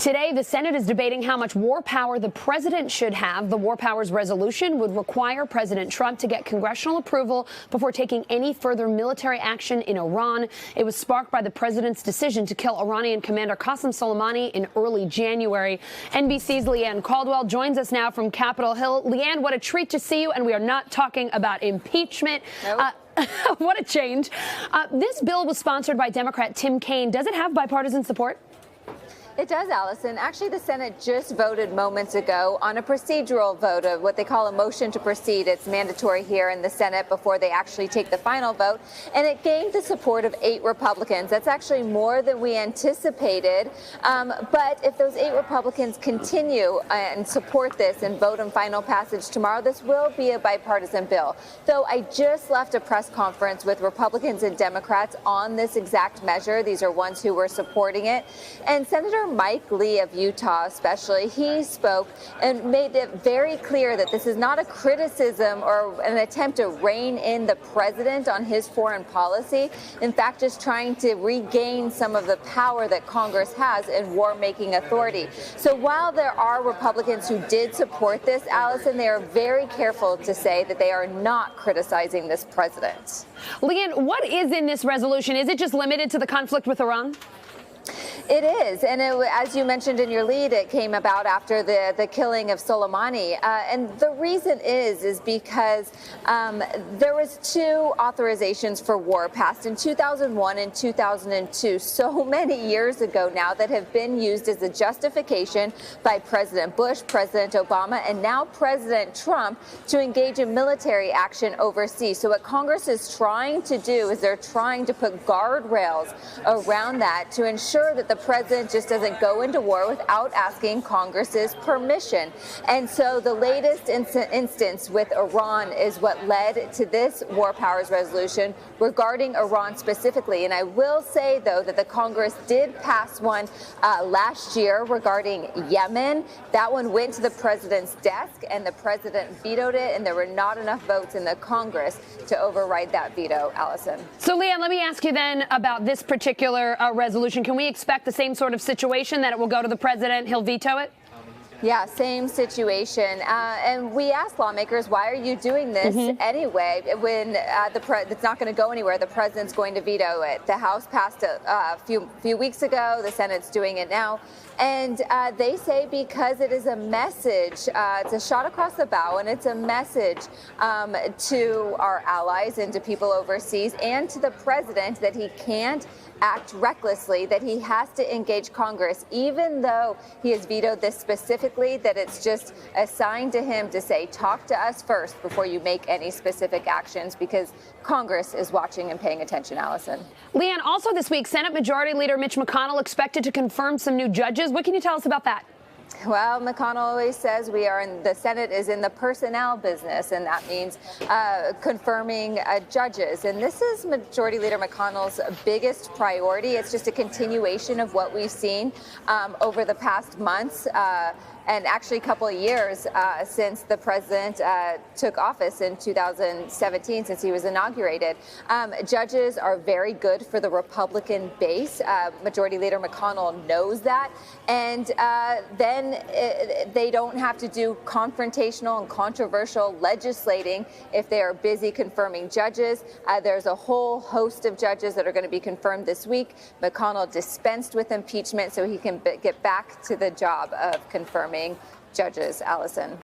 Today, the Senate is debating how much war power the president should have. The war powers resolution would require President Trump to get congressional approval before taking any further military action in Iran. It was sparked by the president's decision to kill Iranian Commander Qasem Soleimani in early January. NBC's Leanne Caldwell joins us now from Capitol Hill. Leanne, what a treat to see you, and we are not talking about impeachment. Nope. What a change. This bill was sponsored by Democrat Tim Kaine. Does it have bipartisan support? It does, Allison. Actually, the Senate just voted moments ago on a procedural vote of what they call a motion to proceed. It's mandatory here in the Senate before they actually take the final vote. And it gained the support of 8 Republicans. That's actually more than we anticipated. But if those 8 Republicans continue and support this and vote on final passage tomorrow, this will be a bipartisan bill. Though I just left a press conference with Republicans and Democrats on this exact measure. These are ones who were supporting it. And Senator Mike Lee of Utah especially, he spoke and made it very clear that this is not a criticism or an attempt to rein in the president on his foreign policy. In fact, just trying to regain some of the power that Congress has in war-making authority. So while there are Republicans who did support this, Allison, they are very careful to say that they are not criticizing this president. Leanne, what is in this resolution? Is it just limited to the conflict with Iran? It is, and as you mentioned in your lead, it came about after the killing of Soleimani, and the reason is because there was 2 authorizations for war passed in 2001 and 2002, so many years ago now, that have been used as a justification by President Bush, President Obama, and now President Trump to engage in military action overseas. So what Congress is trying to do is they're trying to put guardrails around that to ensure that the president just doesn't go into war without asking Congress's permission. And so the latest instance with Iran is what led to this war powers resolution regarding Iran specifically. And I will say, though, that the Congress did pass one last year regarding Yemen. That one went to the president's desk, and the president vetoed it, and there were not enough votes in the Congress to override that veto, Allison. So, Leanne, let me ask you then about this particular resolution. Can we expect the same sort of situation, that it will go to the president, he'll veto it? Yeah, same situation. And we asked lawmakers, why are you doing this anyway when it's not going to go anywhere? The president's going to veto it. The House passed it a few weeks ago. The Senate's doing it now. And they say because it is a message, it's a shot across the bow, and it's a message to our allies and to people overseas and to the president that he can't act recklessly, that he has to engage Congress, even though he has vetoed this specifically, that it's just a sign to him to say, talk to us first before you make any specific actions, because Congress is watching and paying attention, Allison. Leanne, also this week, Senate Majority Leader Mitch McConnell expected to confirm some new judges. What can you tell us about that? Well, McConnell always says the Senate is in the personnel business, and that means confirming judges. And this is Majority Leader McConnell's biggest priority. It's just a continuation of what we've seen over the past months. And actually a couple of years since the president took office in 2017, since he was inaugurated. Judges are very good for the Republican base. Majority Leader McConnell knows that. And then they don't have to do confrontational and controversial legislating if they are busy confirming judges. There's a whole host of judges that are going to be confirmed this week. McConnell dispensed with impeachment so he can get back to the job of confirming judges, Allison.